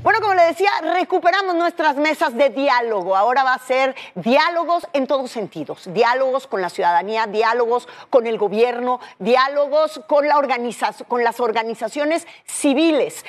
Bueno, como le decía, recuperamos nuestras mesas de diálogo. Ahora va a ser diálogos en todos sentidos. Diálogos con la ciudadanía, diálogos con el gobierno, diálogos con las organizaciones civiles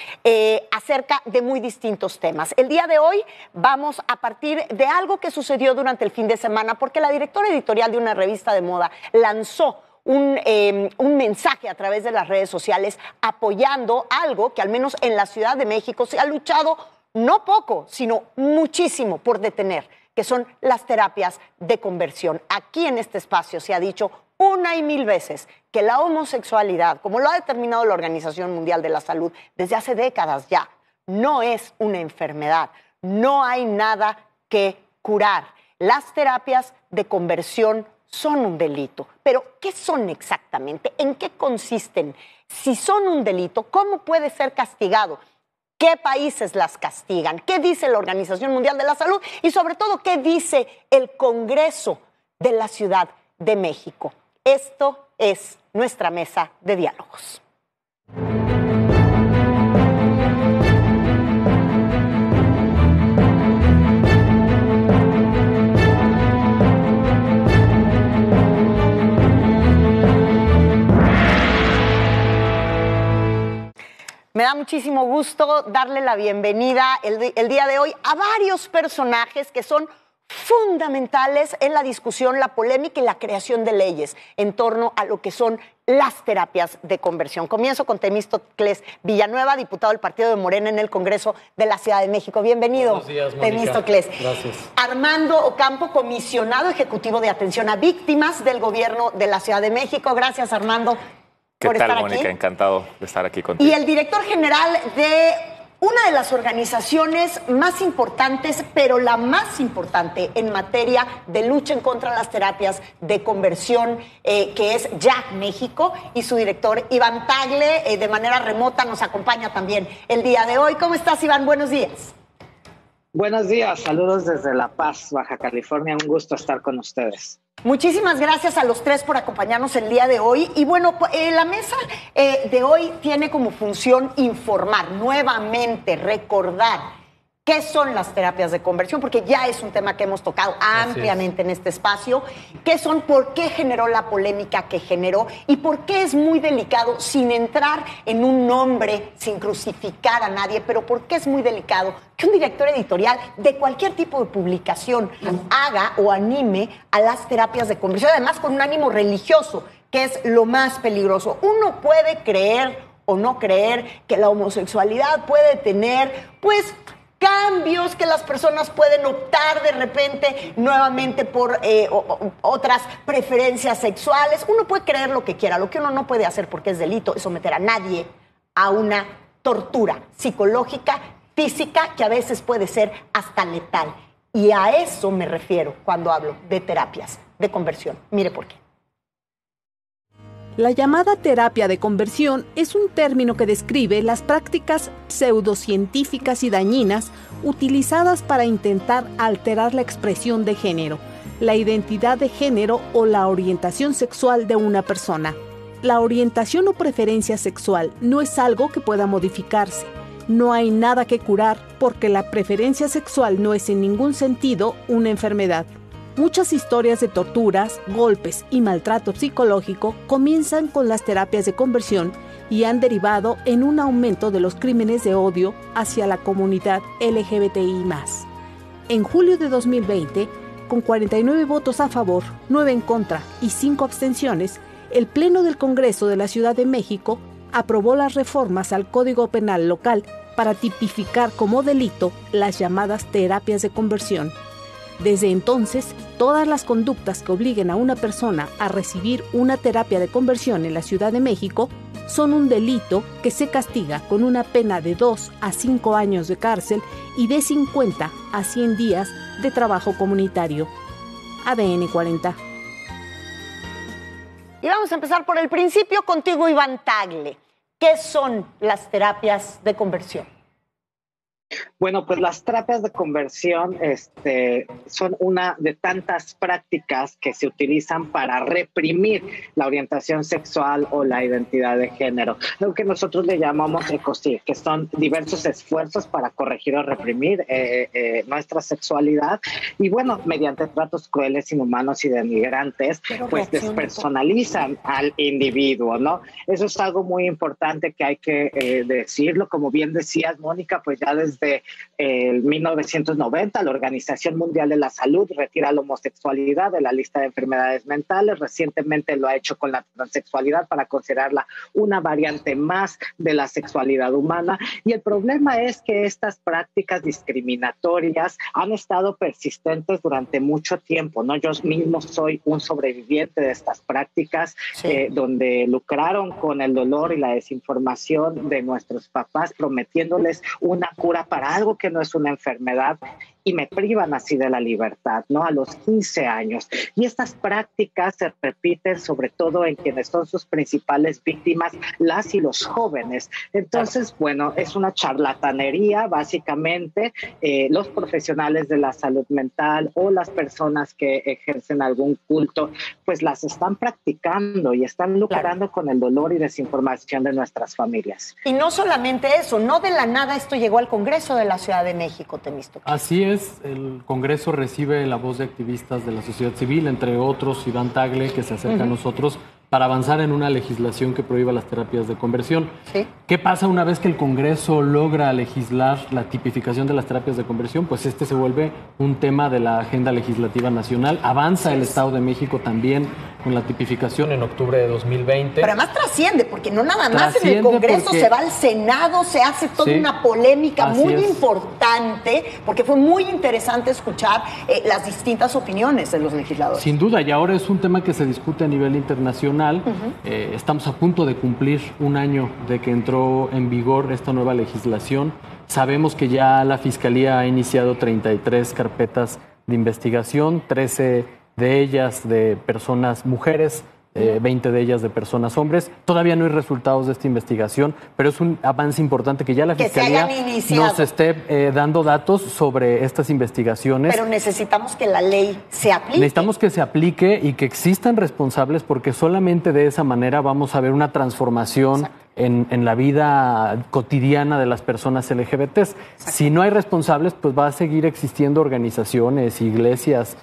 acerca de muy distintos temas. El día de hoy vamos a partir de algo que sucedió durante el fin de semana, porque la directora editorial de una revista de moda lanzó un mensaje a través de las redes sociales apoyando algo que al menos en la Ciudad de México se ha luchado no poco, sino muchísimo por detener, que son las terapias de conversión. Aquí en este espacio se ha dicho una y mil veces que la homosexualidad, como lo ha determinado la Organización Mundial de la Salud desde hace décadas ya, no es una enfermedad, no hay nada que curar. Las terapias de conversión son un delito. Pero, ¿qué son exactamente? ¿En qué consisten? Si son un delito, ¿cómo puede ser castigado? ¿Qué países las castigan? ¿Qué dice la Organización Mundial de la Salud? Y sobre todo, ¿qué dice el Congreso de la Ciudad de México? Esto es nuestra mesa de diálogos. Me da muchísimo gusto darle la bienvenida el día de hoy a varios personajes que son fundamentales en la discusión, la polémica y la creación de leyes en torno a lo que son las terapias de conversión. Comienzo con Temístocles Villanueva, diputado del Partido de Morena en el Congreso de la Ciudad de México. Bienvenido. Buenos días, Mónica. Temístocles. Gracias. Armando Ocampo, comisionado ejecutivo de atención a víctimas del Gobierno de la Ciudad de México. Gracias, Armando. ¿Qué tal, Mónica? Encantado de estar aquí contigo. Y el director general de una de las organizaciones más importantes, pero la más importante en materia de lucha en contra de las terapias de conversión, que es JAC México, y su director Iván Tagle, de manera remota, nos acompaña también el día de hoy. ¿Cómo estás, Iván? Buenos días. Buenos días, saludos desde La Paz, Baja California. Un gusto estar con ustedes. Muchísimas gracias a los tres por acompañarnos el día de hoy. Y bueno, la mesa de hoy tiene como función informar, nuevamente recordar qué son las terapias de conversión, porque ya es un tema que hemos tocado ampliamente en este espacio. ¿Qué son? ¿Por qué generó la polémica que generó? ¿Y por qué es muy delicado, sin entrar en un nombre, sin crucificar a nadie, pero por qué es muy delicado que un director editorial de cualquier tipo de publicación haga o anime a las terapias de conversión, además con un ánimo religioso, que es lo más peligroso? Uno puede creer o no creer que la homosexualidad puede tener, pues, cambios, que las personas pueden optar de repente nuevamente por otras preferencias sexuales. Uno puede creer lo que quiera. Lo que uno no puede hacer, porque es delito, es someter a nadie a una tortura psicológica, física, que a veces puede ser hasta letal. Y a eso me refiero cuando hablo de terapias de conversión. Mire por qué. La llamada terapia de conversión es un término que describe las prácticas pseudocientíficas y dañinas utilizadas para intentar alterar la expresión de género, la identidad de género o la orientación sexual de una persona. La orientación o preferencia sexual no es algo que pueda modificarse. No hay nada que curar porque la preferencia sexual no es en ningún sentido una enfermedad. Muchas historias de torturas, golpes y maltrato psicológico comienzan con las terapias de conversión y han derivado en un aumento de los crímenes de odio hacia la comunidad LGBTI+. En julio de 2020, con 49 votos a favor, 9 en contra y 5 abstenciones, el Pleno del Congreso de la Ciudad de México aprobó las reformas al Código Penal local para tipificar como delito las llamadas terapias de conversión. Desde entonces, todas las conductas que obliguen a una persona a recibir una terapia de conversión en la Ciudad de México son un delito que se castiga con una pena de 2 a 5 años de cárcel y de 50 a 100 días de trabajo comunitario. ADN 40. Y vamos a empezar por el principio contigo, Iván Tagle. ¿Qué son las terapias de conversión? Bueno, pues las terapias de conversión son una de tantas prácticas que se utilizan para reprimir la orientación sexual o la identidad de género, lo que nosotros le llamamos ECOSIG, que son diversos esfuerzos para corregir o reprimir nuestra sexualidad, y bueno, mediante tratos crueles, inhumanos y denigrantes, pues despersonalizan al individuo, ¿no? Eso es algo muy importante que hay que decirlo. Como bien decías, Mónica, pues ya desde 1990 la Organización Mundial de la Salud retira la homosexualidad de la lista de enfermedades mentales. Recientemente lo ha hecho con la transexualidad para considerarla una variante más de la sexualidad humana. Y el problema es que estas prácticas discriminatorias han estado persistentes durante mucho tiempo, ¿no? Yo mismo soy un sobreviviente de estas prácticas, donde lucraron con el dolor y la desinformación de nuestros papás, prometiéndoles una cura para algo que no es una enfermedad, y me privan así de la libertad, ¿no? A los 15 años. Y estas prácticas se repiten sobre todo en quienes son sus principales víctimas, las y los jóvenes. Entonces, bueno, es una charlatanería, básicamente. Los profesionales de la salud mental o las personas que ejercen algún culto, pues las están practicando y están lucrando con el dolor y desinformación de nuestras familias. Y no solamente eso, no de la nada esto llegó al Congreso de la Ciudad de México, Temístocles. Así es. El Congreso recibe la voz de activistas de la sociedad civil, entre otros Iván Tagle, que se acerca a nosotros para avanzar en una legislación que prohíba las terapias de conversión. ¿Sí? ¿Qué pasa una vez que el Congreso logra legislar la tipificación de las terapias de conversión? Pues se vuelve un tema de la agenda legislativa nacional. Avanza el Estado de México también con la tipificación en octubre de 2020. Pero además trasciende, porque no nada más en el Congreso, se va al Senado, se hace toda una polémica muy importante, porque fue muy interesante escuchar las distintas opiniones de los legisladores. Sin duda, y ahora es un tema que se discute a nivel internacional. Estamos a punto de cumplir un año de que entró en vigor esta nueva legislación. Sabemos que ya la Fiscalía ha iniciado 33 carpetas de investigación, 13 de ellas de personas mujeres, 20 de ellas de personas hombres. Todavía no hay resultados de esta investigación, pero es un avance importante que ya la Fiscalía nos esté dando datos sobre estas investigaciones. Pero necesitamos que la ley se aplique. Necesitamos que se aplique y que existan responsables, porque solamente de esa manera vamos a ver una transformación en la vida cotidiana de las personas LGBTs. Si no hay responsables, pues va a seguir existiendo organizaciones, iglesias,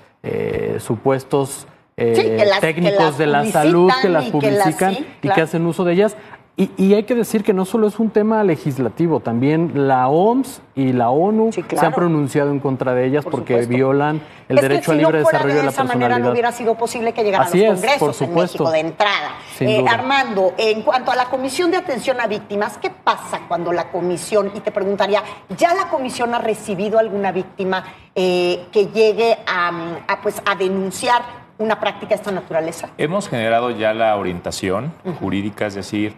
supuestos técnicos de la salud que las publicitan y que hacen uso de ellas. Y hay que decir que no solo es un tema legislativo, también la OMS y la ONU se han pronunciado en contra de ellas porque violan el derecho al libre desarrollo de la personalidad. De esa manera no hubiera sido posible que llegaran los congresos en México de entrada. Armando, en cuanto a la Comisión de Atención a Víctimas, ¿qué pasa cuando la comisión, y te preguntaría, ¿ya la comisión ha recibido alguna víctima que llegue a denunciar una práctica de esta naturaleza? Hemos generado ya la orientación jurídica, es decir,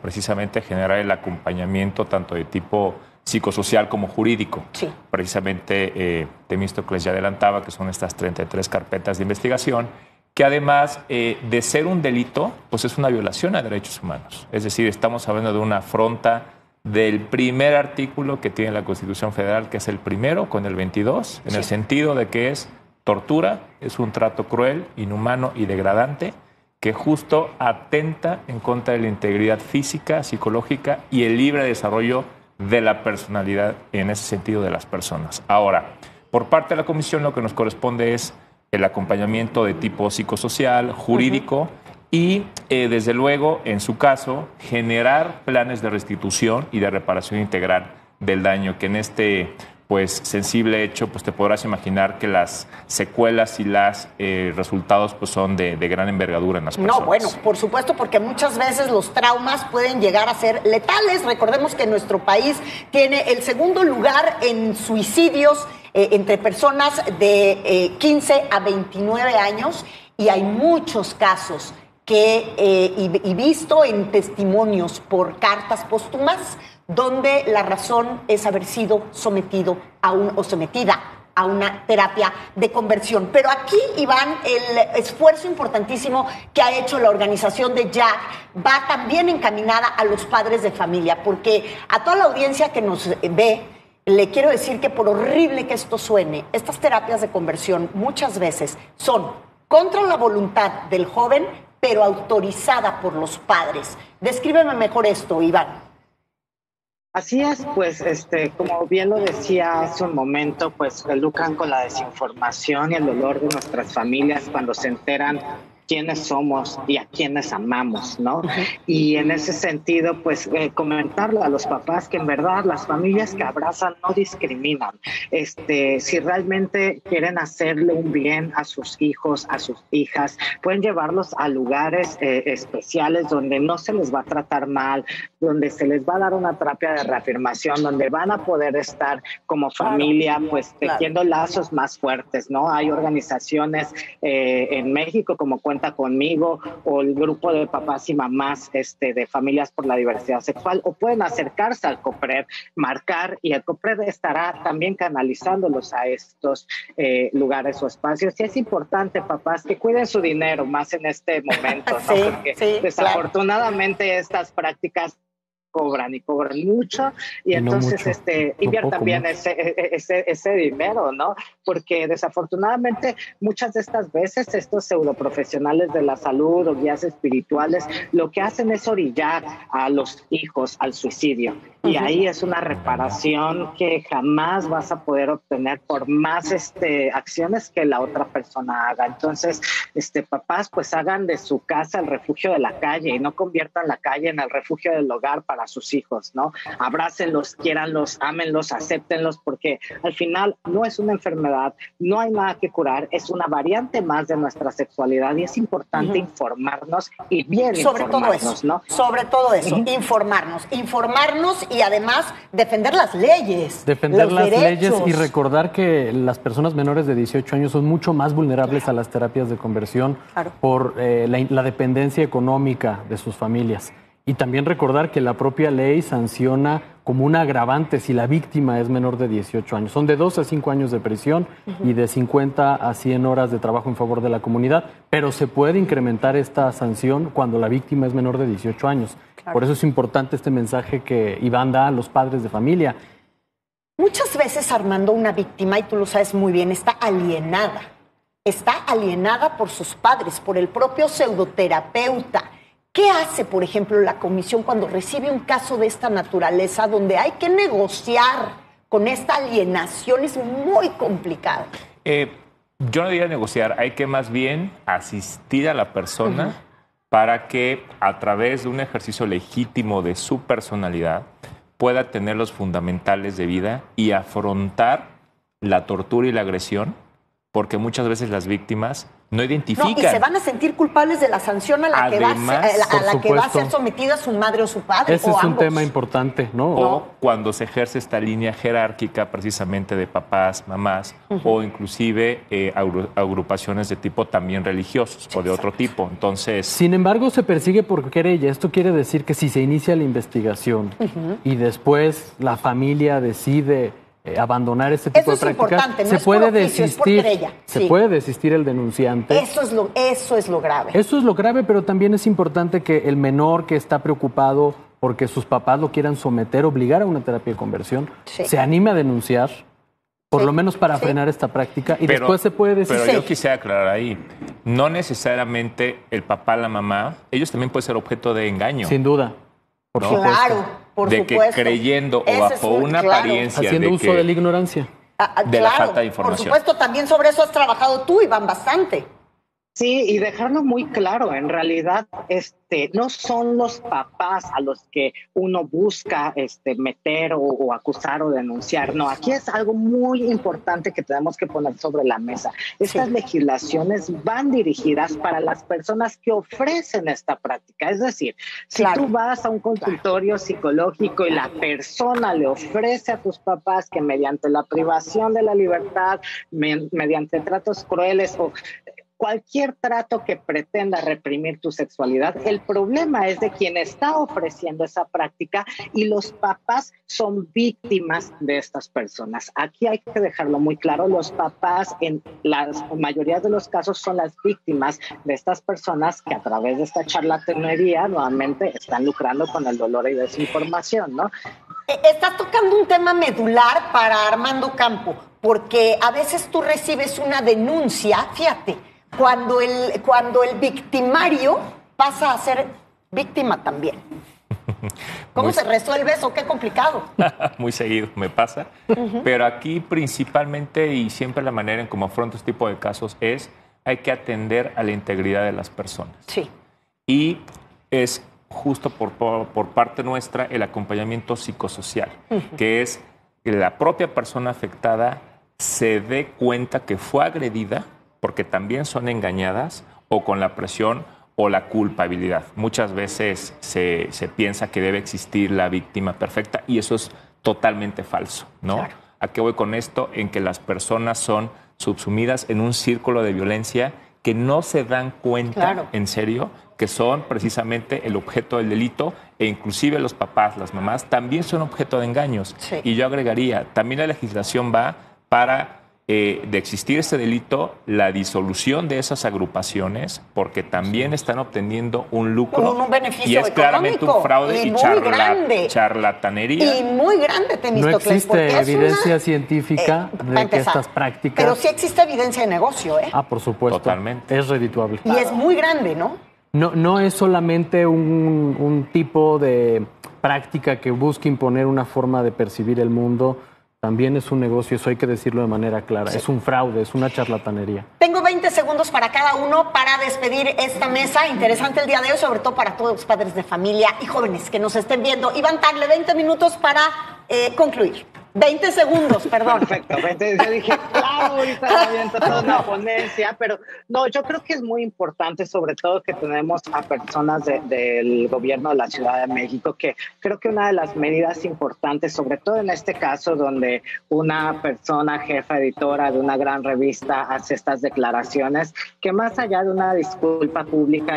precisamente generar el acompañamiento tanto de tipo psicosocial como jurídico. Sí. Precisamente Temístocles ya adelantaba que son estas 33 carpetas de investigación, que además de ser un delito, pues es una violación a derechos humanos. Es decir, estamos hablando de una afronta del primer artículo que tiene la Constitución Federal, que es el primero con el 22, en el sentido de que es tortura, es un trato cruel, inhumano y degradante que justo atenta en contra de la integridad física, psicológica y el libre desarrollo de la personalidad en ese sentido de las personas. Ahora, por parte de la Comisión lo que nos corresponde es el acompañamiento de tipo psicosocial, jurídico y, desde luego, en su caso, generar planes de restitución y de reparación integral del daño que en este sensible hecho, pues te podrás imaginar que las secuelas y los resultados pues son de gran envergadura en las personas. No, bueno, por supuesto, porque muchas veces los traumas pueden llegar a ser letales. Recordemos que nuestro país tiene el segundo lugar en suicidios entre personas de 15 a 29 años y hay muchos casos que y visto en testimonios por cartas póstumas donde la razón es haber sido sometido o sometida a una terapia de conversión. Pero aquí, Iván, el esfuerzo importantísimo que ha hecho la organización de JAG va también encaminada a los padres de familia, porque a toda la audiencia que nos ve, le quiero decir que por horrible que esto suene, estas terapias de conversión muchas veces son contra la voluntad del joven, pero autorizada por los padres. Descríbeme mejor esto, Iván. Así es, pues, como bien lo decía hace un momento, pues lucran con la desinformación y el dolor de nuestras familias cuando se enteran quiénes somos y a quiénes amamos, ¿no? Y en ese sentido, pues comentarle a los papás que en verdad las familias que abrazan no discriminan. Si realmente quieren hacerle un bien a sus hijos, a sus hijas, pueden llevarlos a lugares especiales donde no se les va a tratar mal, donde se les va a dar una terapia de reafirmación, donde van a poder estar como familia, pues tejiendo lazos más fuertes, ¿no? Hay organizaciones en México como Cuenta Conmigo o el grupo de papás y mamás de familias por la diversidad sexual, o pueden acercarse al COPRED, marcar, y el COPRED estará también canalizándolos a estos lugares o espacios. Y es importante, papás, que cuiden su dinero más en este momento, ¿no? Sí, porque desafortunadamente estas prácticas cobran mucho, y entonces inviertan bien ese dinero, ¿no? Porque desafortunadamente muchas de estas veces estos pseudoprofesionales de la salud o guías espirituales lo que hacen es orillar a los hijos al suicidio, y ahí es una reparación que jamás vas a poder obtener por más acciones que la otra persona haga. Entonces, papás, pues hagan de su casa el refugio de la calle y no conviertan la calle en el refugio del hogar para sus hijos, ¿no? Abrácenlos, quiéranlos, ámenlos, acéptenlos, porque al final no es una enfermedad, no hay nada que curar, es una variante más de nuestra sexualidad, y es importante informarnos y bien informarnos, ¿no? Sobre todo eso, informarnos y además defender las leyes. Defender las leyes y recordar que las personas menores de 18 años son mucho más vulnerables a las terapias de conversión por la dependencia económica de sus familias. Y también recordar que la propia ley sanciona como un agravante si la víctima es menor de 18 años. Son de 2 a 5 años de prisión y de 50 a 100 horas de trabajo en favor de la comunidad, pero se puede incrementar esta sanción cuando la víctima es menor de 18 años. Por eso es importante este mensaje que Iván da a los padres de familia. Muchas veces, Armando, una víctima, y tú lo sabes muy bien, está alienada por sus padres, por el propio pseudoterapeuta. ¿Qué hace, por ejemplo, la comisión cuando recibe un caso de esta naturaleza donde hay que negociar con esta alienación? Es muy complicado. Yo no diría negociar, hay que más bien asistir a la persona para que a través de un ejercicio legítimo de su personalidad pueda tener los fundamentales de vida y afrontar la tortura y la agresión, porque muchas veces las víctimas no identifican. No, y se van a sentir culpables de la sanción a la que va a ser sometida su madre o su padre. Ese es un tema importante, ¿no? O cuando se ejerce esta línea jerárquica precisamente de papás, mamás, o inclusive agrupaciones de tipo también religiosos o de otro tipo. Entonces, sin embargo, se persigue por querella. Esto quiere decir que si se inicia la investigación y después la familia decide abandonar este tipo de prácticas, se puede desistir. Se puede desistir el denunciante. Eso es lo grave. Eso es lo grave, pero también es importante que el menor que está preocupado porque sus papás lo quieran someter, obligar a una terapia de conversión, se anime a denunciar, por lo menos para frenar esta práctica, y después se puede desistir. Pero yo quisiera aclarar ahí, no necesariamente el papá, la mamá, ellos también pueden ser objeto de engaño. Sin duda. Por supuesto. Por de supuesto. Que creyendo o bajo una apariencia haciendo uso de la ignorancia. De la falta de información. Por supuesto, también sobre eso has trabajado tú, Iván, bastante. Sí, y dejarlo muy claro, en realidad no son los papás a los que uno busca meter o acusar o denunciar. No, aquí es algo muy importante que tenemos que poner sobre la mesa. Estas legislaciones van dirigidas para las personas que ofrecen esta práctica. Es decir, si tú vas a un consultorio psicológico y la persona le ofrece a tus papás que mediante la privación de la libertad, mediante tratos crueles o cualquier trato que pretenda reprimir tu sexualidad, el problema es de quien está ofreciendo esa práctica, y los papás son víctimas de estas personas. Aquí hay que dejarlo muy claro, los papás en la mayoría de los casos son las víctimas de estas personas que a través de esta charlatanería nuevamente están lucrando con el dolor y desinformación, ¿no? Estás tocando un tema medular para Armando Campo, porque a veces tú recibes una denuncia, fíjate, cuando el victimario pasa a ser víctima también. ¿Cómo se resuelve eso? Qué complicado. Muy seguido me pasa. Pero aquí principalmente y siempre la manera en cómo afronto este tipo de casos es hay que atender a la integridad de las personas. Sí. Y es justo por parte nuestra el acompañamiento psicosocial, que es que la propia persona afectada se dé cuenta que fue agredida, porque también son engañadas, o con la presión o la culpabilidad. Muchas veces se piensa que debe existir la víctima perfecta y eso es totalmente falso, ¿no? Claro. ¿A qué voy con esto? En que las personas son subsumidas en un círculo de violencia que no se dan cuenta, claro, en serio, que son precisamente el objeto del delito, e inclusive los papás, las mamás, también son objeto de engaños. Sí. Y yo agregaría, también la legislación va para, de existir este delito, la disolución de esas agrupaciones, porque también están obteniendo un lucro. Un beneficio y es claramente un fraude y charlatanería. Y muy grande, No Temístocles. existe evidencia científica de que estas prácticas... Pero sí existe evidencia de negocio, ¿eh? Ah, por supuesto. Totalmente. Es redituable. Y es muy grande, ¿no? No es solamente un tipo de práctica que busca imponer una forma de percibir el mundo, también es un negocio, eso hay que decirlo de manera clara. Sí. Es un fraude, es una charlatanería. Tengo 20 segundos para cada uno para despedir esta mesa. Interesante el día de hoy, sobre todo para todos los padres de familia y jóvenes que nos estén viendo. Iván Tagle, 20 minutos para concluir. 20 segundos, perdón. Perfecto. Yo dije, claro, ahorita aviento toda una ponencia, pero no, yo creo que es muy importante, sobre todo que tenemos a personas del gobierno de la Ciudad de México, que creo que una de las medidas importantes, sobre todo en este caso donde una persona jefa editora de una gran revista hace estas declaraciones, que más allá de una disculpa pública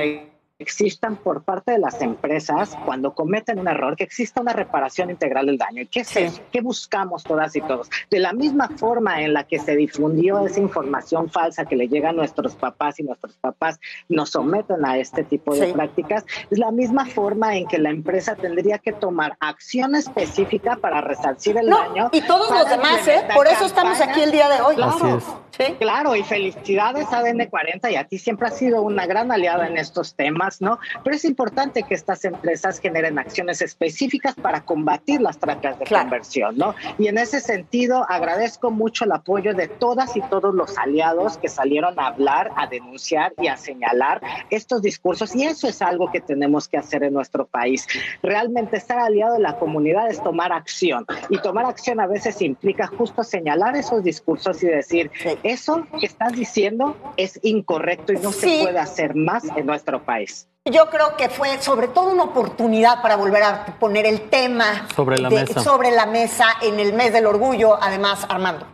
existan por parte de las empresas cuando cometen un error, que exista una reparación integral del daño. ¿Y qué es eso? ¿Qué buscamos todas y todos? De la misma forma en la que se difundió esa información falsa que le llega a nuestros papás y nuestros papás nos someten a este tipo de prácticas, es la misma forma en que la empresa tendría que tomar acción específica para resarcir el daño. Y todos los demás, por eso estamos aquí el día de hoy. Claro, así es. Sí. Claro, y felicidades a ADN 40 y a ti siempre has sido una gran aliada en estos temas, ¿no? Pero es importante que estas empresas generen acciones específicas para combatir las trampas de conversión, ¿no? Y en ese sentido agradezco mucho el apoyo de todas y todos los aliados que salieron a hablar, a denunciar y a señalar estos discursos, y eso es algo que tenemos que hacer en nuestro país. Realmente estar aliado de la comunidad es tomar acción, y tomar acción a veces implica justo señalar esos discursos y decir, eso que estás diciendo es incorrecto y no se puede hacer más en nuestro país. Yo creo que fue sobre todo una oportunidad para volver a poner el tema sobre la mesa en el mes del orgullo. Además, Armando.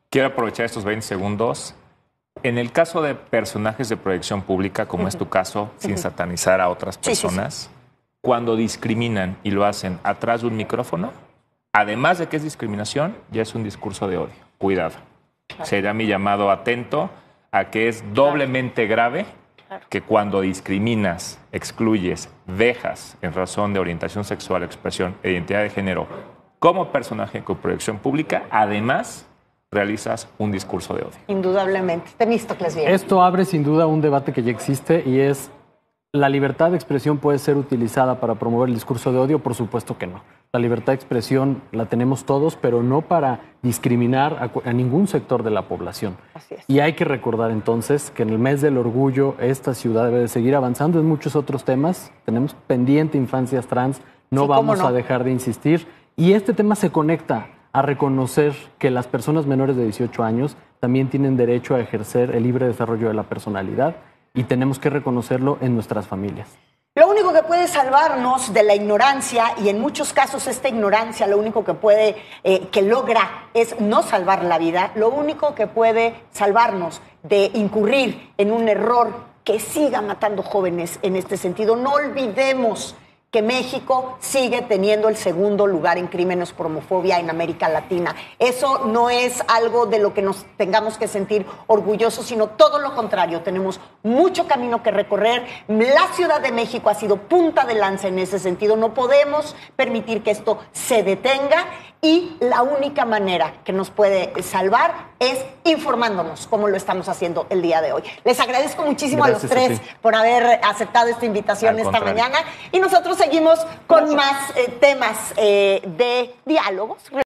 Quiero aprovechar estos 20 segundos. En el caso de personajes de proyección pública, como es tu caso, sin satanizar a otras personas, cuando discriminan y lo hacen atrás de un micrófono, además de que es discriminación, ya es un discurso de odio. Cuidado. Será mi llamado atento a que es doblemente grave que cuando discriminas, excluyes, dejas en razón de orientación sexual, expresión e identidad de género como personaje con proyección pública, además realizas un discurso de odio. Indudablemente. Temístocles bien. Esto abre sin duda un debate que ya existe y es: ¿la libertad de expresión puede ser utilizada para promover el discurso de odio? Por supuesto que no. La libertad de expresión la tenemos todos, pero no para discriminar a ningún sector de la población. Así es. Y hay que recordar entonces que en el mes del orgullo esta ciudad debe de seguir avanzando en muchos otros temas. Tenemos pendiente infancias trans, no vamos a dejar de insistir. Y este tema se conecta a reconocer que las personas menores de 18 años también tienen derecho a ejercer el libre desarrollo de la personalidad, y tenemos que reconocerlo en nuestras familias. Lo único que puede salvarnos de la ignorancia, y en muchos casos esta ignorancia lo único que logra es no salvar la vida, lo único que puede salvarnos de incurrir en un error que siga matando jóvenes en este sentido. No olvidemos que México sigue teniendo el segundo lugar en crímenes por homofobia en América Latina. Eso no es algo de lo que nos tengamos que sentir orgullosos, sino todo lo contrario. Tenemos mucho camino que recorrer. La Ciudad de México ha sido punta de lanza en ese sentido. No podemos permitir que esto se detenga y la única manera que nos puede salvar es informándonos, como lo estamos haciendo el día de hoy. Les agradezco muchísimo a los tres por haber aceptado esta invitación esta mañana y nosotros seguimos con más temas de diálogos.